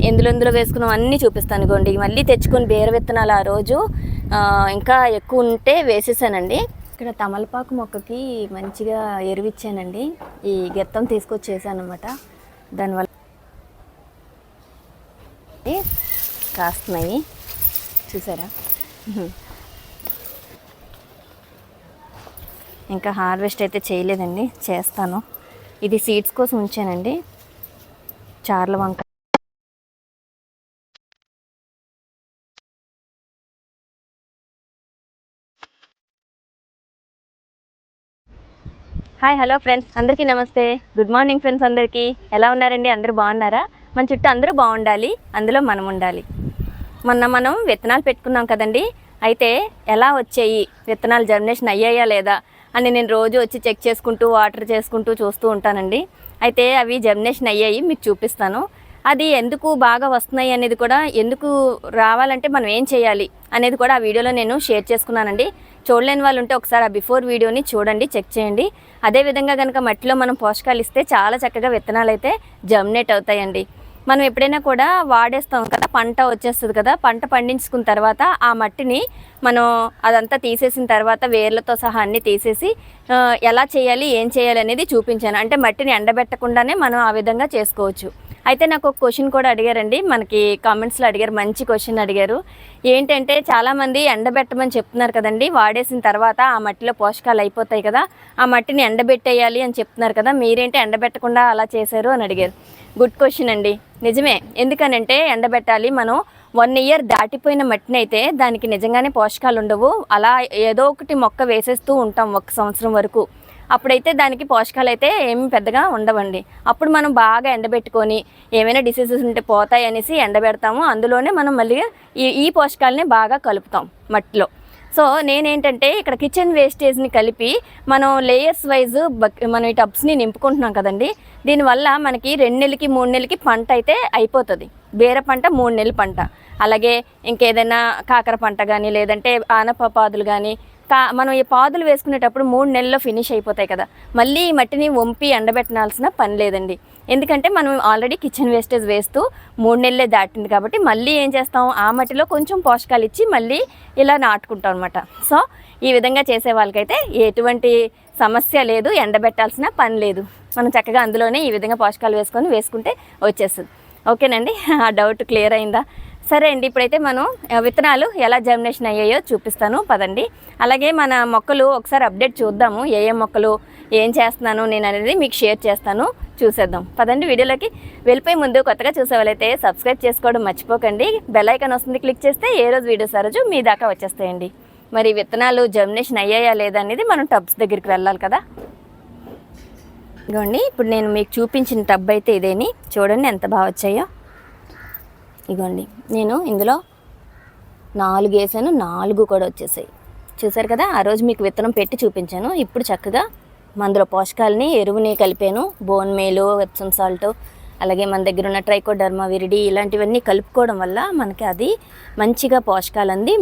ఎందులో వేసుకున్నాం అన్నీ చూపిస్తాను. ఇగోండి మళ్ళీ తెచ్చుకొని బీర విత్తనాలు ఆ రోజు ఇంకా ఎక్కువ ఉంటే వేసేసానండి. ఇక్కడ తమలపాకు మొక్కకి మంచిగా ఎరువిచ్చానండి. ఈ గెత్తం తీసుకొచ్చేసాను అనమాట. దానివల్ల కాస్తున్నాయి చూసారా. ఇంకా హార్వెస్ట్ అయితే చేయలేదండి, చేస్తాను. ఇది సీడ్స్ కోసం ఉంచానండి. చార్ల వంక. హాయ్, హలో ఫ్రెండ్స్, అందరికీ నమస్తే. Good morning friends. అందరికీ ఎలా ఉన్నారండి? అందరూ బాగున్నారా? మన చుట్టూ అందరూ బాగుండాలి, అందులో మనం ఉండాలి. మనం విత్తనాలు పెట్టుకున్నాం కదండి. అయితే ఎలా వచ్చాయి విత్తనాలు, జర్మినేషన్ అయ్యాయా లేదా అని నేను రోజు వచ్చి చెక్ చేసుకుంటూ వాటర్ చేసుకుంటూ చూస్తూ ఉంటానండి. అయితే అవి జర్మినేషన్ అయ్యాయి, మీకు చూపిస్తాను. అది ఎందుకు బాగా వస్తున్నాయి అనేది కూడా, ఎందుకు రావాలంటే మనం ఏం చేయాలి అనేది కూడా ఆ వీడియోలో నేను షేర్ చేసుకున్నానండి. చూడలేని వాళ్ళు ఉంటే ఒకసారి ఆ బిఫోర్ వీడియోని చూడండి, చెక్ చేయండి. అదేవిధంగా కనుక మట్టిలో మనం పోషకాలు ఇస్తే చాలా చక్కగా విత్తనాలు అయితే జర్మినేట్ అవుతాయండి. మనం ఎప్పుడైనా కూడా వాడేస్తాం కదా, పంట వచ్చేస్తుంది కదా. పంట పండించుకున్న తర్వాత ఆ మట్టిని మనం అదంతా తీసేసిన తర్వాత వేర్లతో సహా అన్నీ తీసేసి ఎలా చేయాలి, ఏం చేయాలి అనేది చూపించాను. అంటే మట్టిని ఎండబెట్టకుండానే మనం ఆ విధంగా చేసుకోవచ్చు. అయితే నాకు ఒక క్వశ్చన్ కూడా అడిగారండి, మనకి కామెంట్స్లో అడిగారు, మంచి క్వశ్చన్ అడిగారు. ఏంటంటే చాలామంది ఎండబెట్టమని చెప్తున్నారు కదండి, వాడేసిన తర్వాత ఆ మట్టిలో పోషకాలు అయిపోతాయి కదా, ఆ మట్టిని ఎండబెట్టేయాలి అని చెప్తున్నారు కదా, మీరేంటి ఎండబెట్టకుండా అలా చేశారు అని అడిగారు. గుడ్ క్వశ్చన్ అండి, నిజమే. ఎందుకనంటే ఎండబెట్టాలి. మనం 1 ఇయర్ దాటిపోయిన మట్టిని అయితే దానికి నిజంగానే పోషకాలు ఉండవు. అలా ఏదో ఒకటి మొక్క వేసేస్తూ ఉంటాం 1 సంవత్సరం వరకు. అప్పుడైతే దానికి పోషకాలు అయితే ఏమి పెద్దగా ఉండవండి. అప్పుడు మనం బాగా ఎండబెట్టుకొని ఏమైనా డిసీజెస్ ఉంటే పోతాయి అనేసి ఎండబెడతాము. అందులోనే మనం మళ్ళీ ఈ పోషకాలని బాగా కలుపుతాం మట్టిలో. సో నేనేంటంటే ఇక్కడ కిచెన్ వేస్టేజ్ని కలిపి మనం లేయర్స్ వైజ్ మనం ఈ టబ్స్ని నింపుకుంటున్నాం కదండి. దీనివల్ల మనకి 2 నెలలకి 3 నెలలకి పంట అయితే అయిపోతుంది. బీర పంట 3 నెలల పంట. అలాగే ఇంకేదైనా కాకర పంట కానీ, లేదంటే ఆనప పాదులు కానీ, మనం ఈ పాదులు వేసుకునేటప్పుడు 3 నెలల్లో ఫినిష్ అయిపోతాయి కదా. మళ్ళీ ఈ మట్టిని వంపి ఎండబెట్టాల్సిన పని లేదండి. ఎందుకంటే మనం ఆల్రెడీ కిచెన్ వేస్టేజ్ వేస్తూ 3 నెలలే దాటింది కాబట్టి మళ్ళీ ఏం చేస్తాం, ఆ మట్టిలో కొంచెం పోషకాలు ఇచ్చి మళ్ళీ ఇలా నాటుకుంటాం అనమాట. సో ఈ విధంగా చేసే వాళ్ళకైతే ఎటువంటి సమస్య లేదు, ఎండబెట్టాల్సిన పని లేదు. మనం చక్కగా అందులోనే ఈ విధంగా పోషకాలు వేసుకుంటే వచ్చేస్తుంది. ఓకేనండి, ఆ డౌట్ క్లియర్ అయిందా? సరే అండి, ఇప్పుడైతే మనం విత్తనాలు ఎలా జర్మినేషన్ అయ్యాయో చూపిస్తాను పదండి. అలాగే మన మొక్కలు ఒకసారి అప్డేట్ చూద్దాము, ఏ మొక్కలు ఏం చేస్తున్నాను నేను అనేది మీకు షేర్ చేస్తాను, చూసేద్దాం పదండి. వీడియోలోకి వెళ్ళిపోయే ముందు కొత్తగా చూసేవాళ్ళైతే సబ్స్క్రైబ్ చేసుకోవడం మర్చిపోకండి. బెల్ ఐకాన్ వస్తుంది, క్లిక్ చేస్తే ఏ రోజు వీడియోస్ ఆ రోజు మీ దాకా వచ్చేస్తాయండి. మరి విత్తనాలు జర్మినేషన్ అయ్యాయా లేదా అనేది మనం టబ్స్ దగ్గరికి వెళ్ళాలి కదా. ఇదిగోండి, ఇప్పుడు నేను మీకు చూపించిన టబ్ అయితే ఇదేని, చూడండి ఎంత బాగా వచ్చాయో. ఇగోండి, నేను ఇందులో 4 వేసాను, 4 కూడా వచ్చేసాయి. చూసారు కదా, ఆ రోజు మీకు విత్తనం పెట్టి చూపించాను. ఇప్పుడు చక్కగా అందులో పోషకాలని, ఎరువుని కలిపాను. బోన్ మేలు, ఎప్సమ్ సాల్ట్, అలాగే మన దగ్గర ఉన్న ట్రైకోడర్మా విరిడి, ఇలాంటివన్నీ కలుపుకోవడం వల్ల మనకి అది మంచిగా పోషకాలు అంది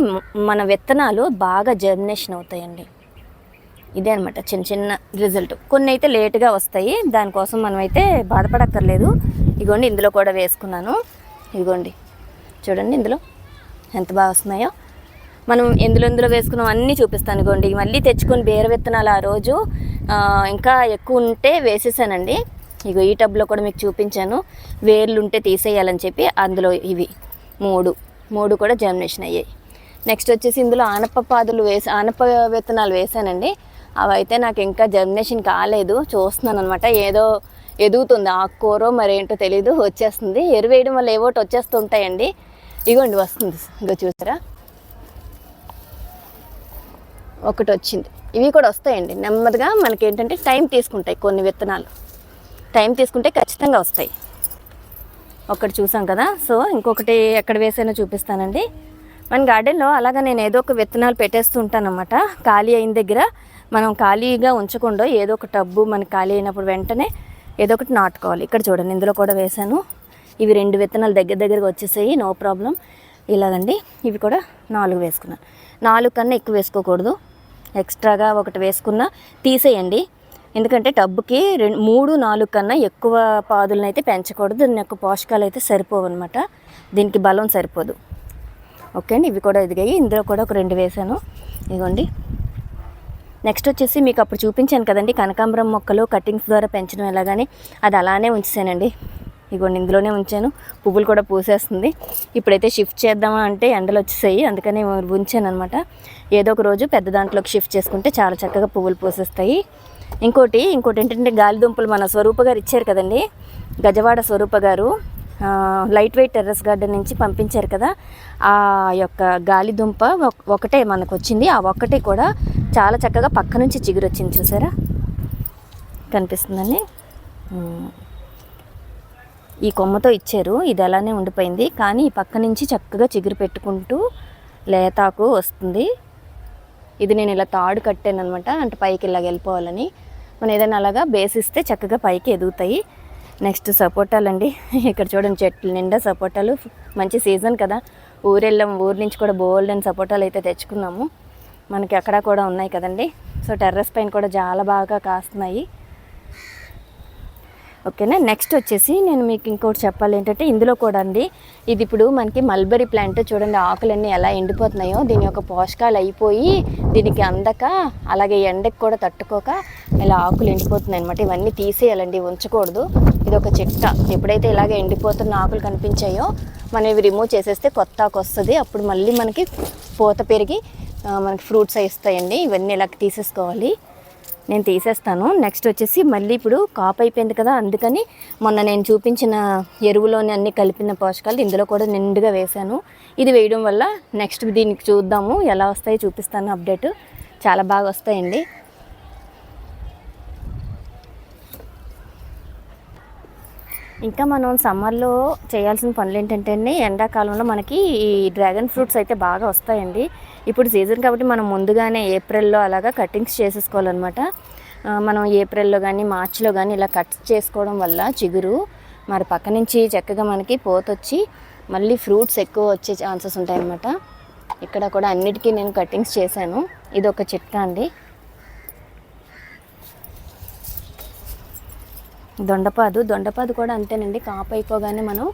మన విత్తనాలు బాగా జర్మినేషన్ అవుతాయండి. ఇదే అనమాట చిన్న చిన్న రిజల్ట్. కొన్ని అయితే లేటుగా వస్తాయి, దానికోసం మనమైతే బాధపడక్కర్లేదు. ఇగోండి, ఇందులో కూడా వేసుకున్నాను. ఇదిగోండి చూడండి ఇందులో ఎంత బాగా వస్తున్నాయో. మనం ఎందులో వేసుకున్నాం అన్నీ చూపిస్తాను. ఇదిగోండి, మళ్ళీ తెచ్చుకొని బీర విత్తనాలు ఆ రోజు ఇంకా ఎక్కువ ఉంటే వేసేసానండి. ఇగో ఈ టబ్లో కూడా మీకు చూపించాను, వేర్లు ఉంటే తీసేయాలని చెప్పి. అందులో ఇవి 3 కూడా జర్మినేషన్ అయ్యాయి. నెక్స్ట్ వచ్చేసి ఇందులో ఆనప విత్తనాలు వేసానండి. అవి అయితే నాకు ఇంకా జర్మినేషన్ కాలేదు, చూస్తున్నాను అనమాట. ఏదో ఎదుగుతుంది, ఆకుకూరో మరేంటో తెలీదు, వచ్చేస్తుంది. ఎరువేయడం వల్ల ఏవోటి వచ్చేస్తుంటాయండి. ఇగోండి వస్తుంది, ఇగో చూసారా, ఒకటి వచ్చింది. ఇవి కూడా వస్తాయండి నెమ్మదిగా. మనకి ఏంటంటే టైం తీసుకుంటాయి, కొన్ని విత్తనాలు టైం తీసుకుంటే ఖచ్చితంగా వస్తాయి. ఒకటి చూసాం కదా. సో ఇంకొకటి ఎక్కడ వేసానో చూపిస్తానండి. మన గార్డెన్లో అలాగా నేను ఏదో ఒక విత్తనాలు పెట్టేస్తూ ఉంటానన్నమాట. ఖాళీ అయిన దగ్గర మనం ఖాళీగా ఉంచకుండా ఏదో ఒక టబ్బు మనకి ఖాళీ అయినప్పుడు వెంటనే ఏదో ఒకటి నాటుకోవాలి. ఇక్కడ చూడండి, ఇందులో కూడా వేసాను. ఇవి 2 విత్తనాలు దగ్గరగా వచ్చేసాయి, నో ప్రాబ్లం. ఇలాగండి, ఇవి కూడా 4 వేసుకున్నాను. 4 కన్నా ఎక్కువ వేసుకోకూడదు, ఎక్స్ట్రాగా ఒకటి వేసుకున్నా తీసేయండి. ఎందుకంటే టబ్బుకి 3-4 కన్నా ఎక్కువ పాదులను అయితే పెంచకూడదు. దీని యొక్క పోషకాలు అయితే సరిపోవు అనమాట, దీనికి బలం సరిపోదు. ఓకే అండి, ఇవి కూడా ఎదిగాయి. ఇందులో కూడా ఒక 2 వేసాను, ఇదిగోండి. నెక్స్ట్ వచ్చేసి మీకు అప్పుడు చూపించాను కదండి కనకాంబరం మొక్కలు కటింగ్స్ ద్వారా పెంచడం ఎలాగని, అది అలానే ఉంచానండి. ఇదిగోండి ఇందులోనే ఉంచాను, పువ్వులు కూడా పూసేస్తుంది. ఇప్పుడైతే షిఫ్ట్ చేద్దామా అంటే ఎండలు వచ్చేసాయి, అందుకని ఉంచాను అనమాట. ఏదో ఒక రోజు పెద్ద దాంట్లోకి షిఫ్ట్ చేసుకుంటే చాలా చక్కగా పువ్వులు పూసేస్తాయి. ఇంకోటి ఏంటంటే గాలిదుంపలు మన స్వరూప గారు ఇచ్చారు కదండి, గజవాడ స్వరూప గారు లైట్ వెయిట్ టెర్రస్ గార్డెన్ నుంచి పంపించారు కదా, ఆ యొక్క గాలిదుంప ఒకటే మనకు వచ్చింది. ఆ ఒక్కటే కూడా చాలా చక్కగా పక్క నుంచి చిగురు వచ్చింది, చూసారా, కనిపిస్తుందండి. ఈ కొమ్మతో ఇచ్చారు, ఇది అలానే ఉండిపోయింది, కానీ ఈ పక్క నుంచి చక్కగా చిగురు పెట్టుకుంటూ లేతాకు వస్తుంది. ఇది నేను ఇలా తాడు కట్టాను అనమాట, అంటే పైకి ఇలాగ వెళ్ళిపోవాలని. మనం ఏదైనా అలాగా బేసిస్తే చక్కగా పైకి ఎదుగుతాయి. నెక్స్ట్ సపోటాలండి, ఇక్కడ చూడండి చెట్లు నిండా సపోటాలు. మంచి సీజన్ కదా, ఊరు నుంచి కూడా బోల్డ్ అండ్ సపోటాలు అయితే తెచ్చుకున్నాము. మనకి అక్కడ కూడా ఉన్నాయి కదండి. సో టెర్రస్ పైన కూడా చాలా బాగా కాస్తున్నాయి. ఓకేనా. నెక్స్ట్ వచ్చేసి నేను మీకు ఇంకోటి చెప్పాలి ఏంటంటే, ఇందులో కూడా అండి ఇది ఇప్పుడు మనకి మల్బరీ ప్లాంట్ చూడండి, ఆకులన్నీ ఎలా ఎండిపోతున్నాయో, దీని యొక్క పోషకాలు అయిపోయి దీనికి అందక, అలాగే ఎండకి కూడా తట్టుకోక ఇలా ఆకులు ఎండిపోతున్నాయి అనమాట. ఇవన్నీ తీసేయాలండి, ఉంచకూడదు. ఇది ఒక చిట్కా. ఎప్పుడైతే ఇలాగ ఎండిపోతున్న ఆకులు కనిపించాయో మనం ఇవి రిమూవ్ చేసేస్తే కొత్త ఆకు వస్తుంది. అప్పుడు మళ్ళీ మనకి పూత పెరిగి మనకి ఫ్రూట్స్ ఇస్తాయండి. ఇవన్నీ ఇలా తీసేసుకోవాలి, నేను తీసేస్తాను. నెక్స్ట్ వచ్చేసి మళ్ళీ ఇప్పుడు కాపు అయిపోయింది కదా, అందుకని మొన్న నేను చూపించిన ఎరువులోని అన్ని కలిపిన పోషకాలు ఇందులో కూడా నిండుగా వేశాను. ఇది వేయడం వల్ల నెక్స్ట్ దీనికి చూద్దాము ఎలా వస్తాయో చూపిస్తాను. అప్డేట్ చాలా బాగా వస్తాయండి. ఇంకా మనం సమ్మర్లో చేయాల్సిన పనులు ఏంటంటే అండి, ఎండాకాలంలో మనకి ఈ డ్రాగన్ ఫ్రూట్స్ అయితే బాగా వస్తాయండి. ఇప్పుడు సీజన్ కాబట్టి మనం ముందుగానే ఏప్రిల్లో అలాగా కటింగ్స్ చేసేసుకోవాలన్నమాట. మనం ఏప్రిల్లో కానీ మార్చిలో కానీ ఇలా కట్ చేసుకోవడం వల్ల చిగురు మరి పక్క నుంచి చక్కగా మనకి పోతొచ్చి మళ్ళీ ఫ్రూట్స్ ఎక్కువ వచ్చే ఛాన్సెస్ ఉంటాయన్నమాట. ఇక్కడ కూడా అన్నిటికీ నేను కటింగ్స్ చేశాను. ఇది ఒక చిట్కా అండి. దొండపాదు కూడా అంతేనండి. కాపు అయిపోగానే మనం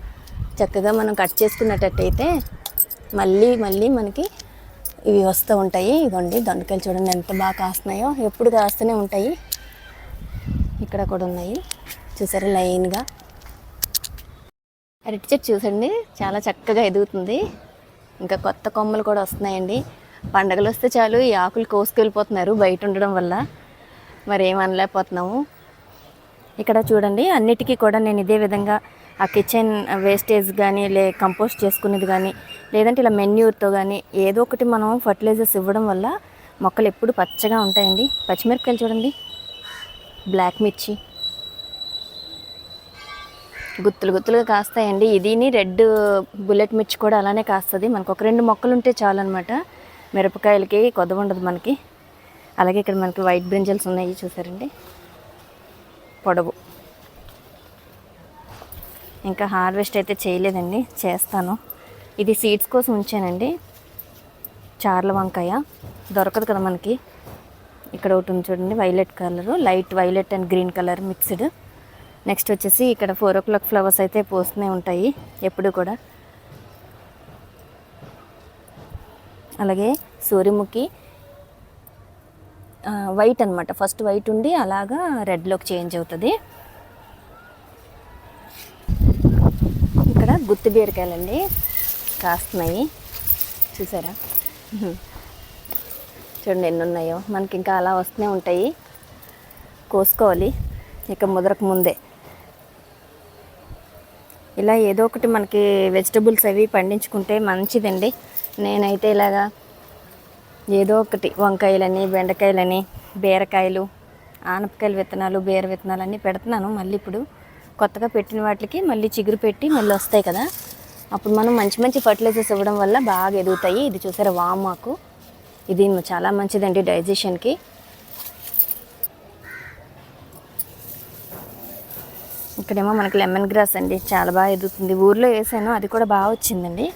చక్కగా మనం కట్ చేసుకున్నట్టయితే మళ్ళీ మనకి ఇవి వస్తూ ఉంటాయి. ఇవ్వండి దొండకాయలు చూడండి ఎంత బాగా కాస్తున్నాయో, ఎప్పుడు కాస్తూనే ఉంటాయి. ఇక్కడ కూడా ఉన్నాయి చూసారా లైన్గా. అరటి చెట్టు చూసండి చాలా చక్కగా ఎదుగుతుంది. ఇంకా కొత్త కొమ్మలు కూడా వస్తున్నాయండి. పండగలు వస్తే చాలు ఈ ఆకులు కోసుకెళ్ళిపోతున్నారు బయట ఉండడం వల్ల, మరి ఏమనలేకపోతున్నాము. ఇక్కడ చూడండి అన్నిటికీ కూడా నేను ఇదే విధంగా ఆ కిచెన్ వేస్టేజ్ కానీ కంపోస్ట్ చేసుకునేది కానీ లేదంటే ఇలా మెన్యూర్తో కానీ ఏదో ఒకటి మనం ఫర్టిలైజర్స్ ఇవ్వడం వల్ల మొక్కలు ఎప్పుడు పచ్చగా ఉంటాయండి. పచ్చిమిరపకాయలు చూడండి, బ్లాక్ మిర్చి గుత్తులుగా కాస్తాయండి. ఇదిని రెడ్ బుల్లెట్ మిర్చి కూడా అలానే కాస్తుంది. మనకు ఒక 2 మొక్కలు ఉంటే చాలన్నమాట, మిరపకాయలకి కొద్ద ఉండదు మనకి. అలాగే ఇక్కడ మనకి వైట్ బ్రింజల్స్ ఉన్నాయి చూసారండి, పొడవు. ఇంకా హార్వెస్ట్ అయితే చేయలేదండి, చేస్తాను. ఇది సీడ్స్ కోసం ఉంచానండి. చార్ల వంకాయ దొరకదు కదా మనకి. ఇక్కడ ఒకటి ఉంది చూడండి, violet colour, light violet and green colour mixed. Next వచ్చేసి ఇక్కడ 4 o'clock ఫ్లవర్స్ అయితే పోస్తూనే ఉంటాయి ఎప్పుడు కూడా. అలాగే సూర్యముఖి వైట్ అనమాట, ఫస్ట్ వైట్ ఉండి అలాగా రెడ్లోకి చేంజ్ అవుతుంది. ఇక్కడ గుత్తి బీరకాయలండి కాస్తున్నాయి చూసారా, చూడండి ఎన్ని ఉన్నాయో. మనకి ఇంకా అలా వస్తూనే ఉంటాయి, కోసుకోవాలి ఇక ముదరకు ముందే. ఇలా ఏదో ఒకటి మనకి వెజిటబుల్స్ అవి పండించుకుంటే మంచిదండి. నేనైతే ఇలాగా ఏదో ఒకటి వంకాయలని, బెండకాయలని, బీరకాయలు, ఆనపకాయల విత్తనాలు, బీర విత్తనాలు అన్నీ పెడుతున్నాను. మళ్ళీ ఇప్పుడు కొత్తగా పెట్టిన వాటికి మళ్ళీ చిగురు పెట్టి మళ్ళీ వస్తాయి కదా, అప్పుడు మనం మంచి ఫర్టిలైజర్స్ ఇవ్వడం వల్ల బాగా ఎదుగుతాయి. ఇది చూసారా వామాకు, ఇది చాలా మంచిదండి డైజెషన్కి. ఇక్కడేమో మనకి లెమన్ గ్రాస్ అండి, చాలా బాగా ఎదుగుతుంది. ఊర్లో వేసాను, అది కూడా బాగా వచ్చిందండి.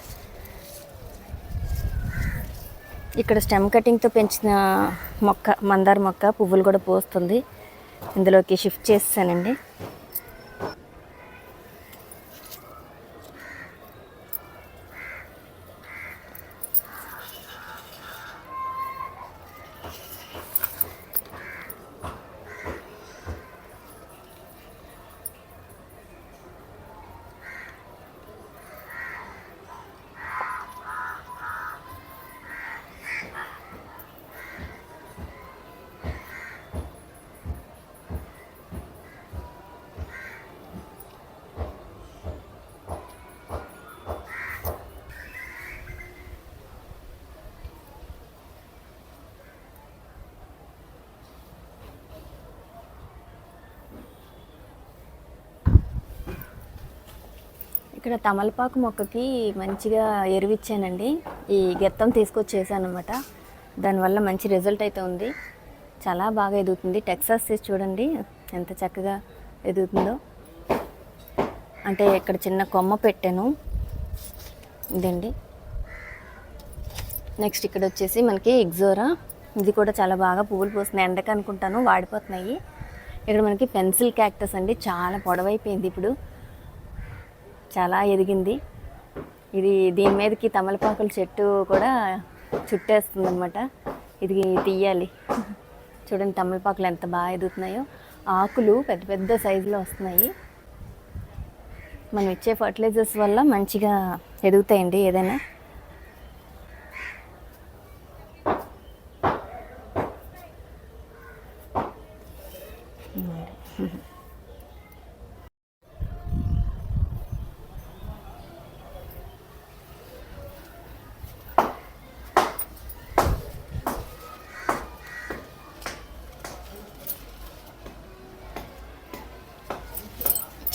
ఇక్కడ స్టెమ్ కటింగ్తో పెంచిన మొక్క మందార మొక్క పువ్వులు కూడా పోస్తుంది. ఇందులోకి షిఫ్ట్ చేస్తానండి. ఇక్కడ తమలపాకు మొక్కకి మంచిగా ఎరువిచ్చానండి. ఈ గెత్తం తీసుకొచ్చి చేశాను అనమాట. దానివల్ల మంచి రిజల్ట్ అయితే ఉంది. చాలా బాగా ఎదుగుతుంది. టెక్సాస్ సీడ్స్ చూడండి ఎంత చక్కగా ఎదుగుతుందో. అంటే ఇక్కడ చిన్న కొమ్మ పెట్టాను ఇదండి. నెక్స్ట్ ఇక్కడ వచ్చేసి మనకి ఎగ్జోరా, ఇది కూడా చాలా బాగా పువ్వులు పూస్తున్నాయి. ఎండకు అనుకుంటాను వాడిపోతున్నాయి. ఇక్కడ మనకి పెన్సిల్ క్యాక్టస్ అండి, చాలా పొడవైపోయింది, ఇప్పుడు చాలా ఎదిగింది. ఇది దీని మీదకి తమలపాకుల చెట్టు కూడా చుట్టేస్తుంది అనమాట. ఇది తీయాలి. చూడండి తమలపాకులు ఎంత బాగా ఎదుగుతున్నాయో. ఆకులు పెద్ద పెద్ద సైజులో వస్తున్నాయి. మనం ఇచ్చే ఫర్టిలైజర్స్ వల్ల మంచిగా ఎదుగుతాయండి ఏదైనా.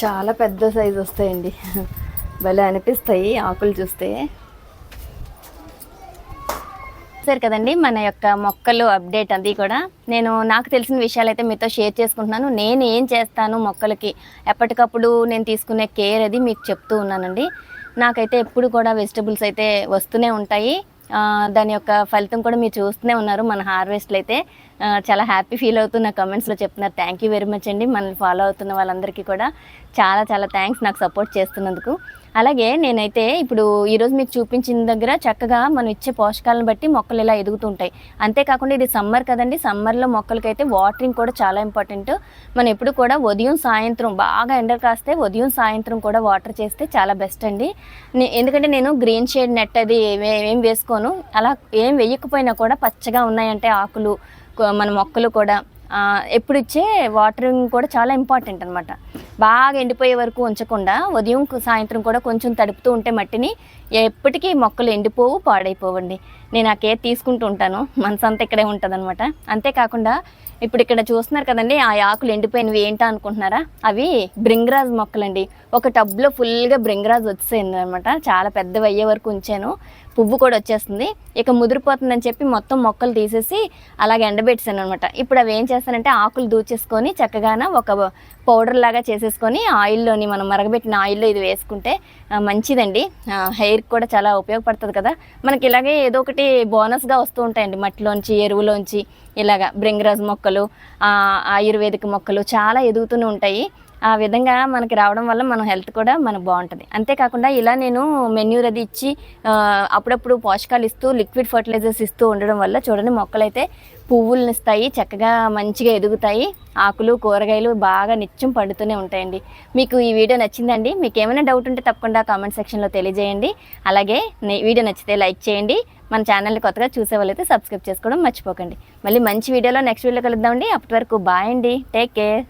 చాలా పెద్ద సైజు వస్తాయండి, భలే అనిపిస్తాయి ఆకులు చూస్తే. సరే కదండి, మన యొక్క మొక్కలు అప్డేట్ అది కూడా నాకు తెలిసిన విషయాలు అయితే మీతో షేర్ చేసుకుంటున్నాను. నేను ఏం చేస్తాను మొక్కలకి, ఎప్పటికప్పుడు నేను తీసుకునే కేర్ అది మీకు చెప్తూ ఉన్నానండి. నాకైతే ఎప్పుడు కూడా వెజిటబుల్స్ అయితే వస్తూనే ఉంటాయి. దాని యొక్క ఫలితం కూడా మీరు చూస్తూనే ఉన్నారు. మన హార్వెస్ట్లు అయితే చాలా హ్యాపీ ఫీల్ అవుతూ నా కమెంట్స్లో చెప్తున్నారు. థ్యాంక్ యూ వెరీ మచ్ అండి. మనల్ని ఫాలో అవుతున్న వాళ్ళందరికీ కూడా చాలా చాలా థ్యాంక్స్ నాకు సపోర్ట్ చేస్తున్నందుకు. అలాగే నేనైతే ఇప్పుడు ఈరోజు మీకు చూపించిన దగ్గర చక్కగా మనం ఇచ్చే పోషకాలను బట్టి మొక్కలు ఇలా ఎదుగుతుంటాయి. అంతేకాకుండా ఇది సమ్మర్ కదండి, సమ్మర్లో మొక్కలకైతే వాటరింగ్ కూడా చాలా ఇంపార్టెంట్. మనం ఎప్పుడు కూడా ఉదయం సాయంత్రం బాగా ఎండలు కాస్తే ఉదయం సాయంత్రం కూడా వాటర్ చేస్తే చాలా బెస్ట్ అండి. ఎందుకంటే నేను గ్రీన్ షేడ్ నెట్ అది ఏం వేసుకోను. అలా ఏం వేయకపోయినా కూడా పచ్చగా ఉన్నాయంటే ఆకులు మన మొక్కలు కూడా ఎప్పుడు ఇచ్చే వాటరింగ్ కూడా చాలా ఇంపార్టెంట్ అనమాట. బాగా ఎండిపోయే వరకు ఉంచకుండా ఉదయం సాయంత్రం కూడా కొంచెం తడుపుతూ ఉంటే మట్టిని ఎప్పటికీ మొక్కలు ఎండిపోవు, పాడైపోవండి. నేను ఆ కేర్ తీసుకుంటూ ఉంటాను. మనసంతా ఇక్కడే ఉంటుంది అనమాట. అంతేకాకుండా ఇప్పుడు ఇక్కడ చూస్తున్నారు కదండి, ఆ ఆకులు ఎండిపోయినవి ఏంటా అనుకుంటున్నారా? అవి బ్రింగ్రాజ్ మొక్కలండి. ఒక టబ్లో ఫుల్గా బ్రింగ్రాజ్ వచ్చేసింది అనమాట. చాలా పెద్దవి అయ్యే వరకు ఉంచాను. పువ్వు కూడా వచ్చేస్తుంది. ఇక ముదిరిపోతుందని చెప్పి మొత్తం మొక్కలు తీసేసి అలాగే ఎండబెట్టాను అనమాట. ఇప్పుడు అవి ఏం చేస్తానంటే ఆకులు దూచేసుకొని చక్కగాన ఒక పౌడర్ లాగా చేసేసుకొని ఆయిల్లోని మనం మరగబెట్టిన ఆయిల్లో ఇది వేసుకుంటే మంచిదండి. హెయిర్కి కూడా చాలా ఉపయోగపడుతుంది కదా. మనకి ఇలాగే ఏదో ఒకటి బోనస్గా వస్తూ ఉంటాయండి మట్టిలోంచి, ఎరువులోంచి. ఇలాగా బ్రింగ్రాజ్ మొక్కలు, ఆయుర్వేదిక మొక్కలు చాలా ఎదుగుతూనే ఉంటాయి. ఆ విధంగా మనకి రావడం వల్ల మన హెల్త్ కూడా మనకు బాగుంటుంది. అంతేకాకుండా ఇలా నేను మెన్యూర్ అది ఇచ్చి అప్పుడప్పుడు పోషకాలు ఇస్తూ లిక్విడ్ ఫర్టిలైజర్స్ ఇస్తూ ఉండడం వల్ల చూడండి మొక్కలు అయితే పువ్వులను ఇస్తాయి, చక్కగా మంచిగా ఎదుగుతాయి. ఆకులు కూరగాయలు బాగా నిత్యం పండుతూనే ఉంటాయండి. మీకు ఈ వీడియో నచ్చిందండి? మీకు ఏమైనా డౌట్ ఉంటే తప్పకుండా కామెంట్ సెక్షన్లో తెలియజేయండి. అలాగే వీడియో నచ్చితే లైక్ చేయండి. మన ఛానల్ని కొత్తగా చూసే వాళ్ళైతే సబ్స్క్రైబ్ చేసుకోవడం మర్చిపోకండి. మళ్ళీ మంచి వీడియోలో నెక్స్ట్ వీడియో కలుద్దామండి. అప్పటి వరకు బాయ్ అండి. Take care.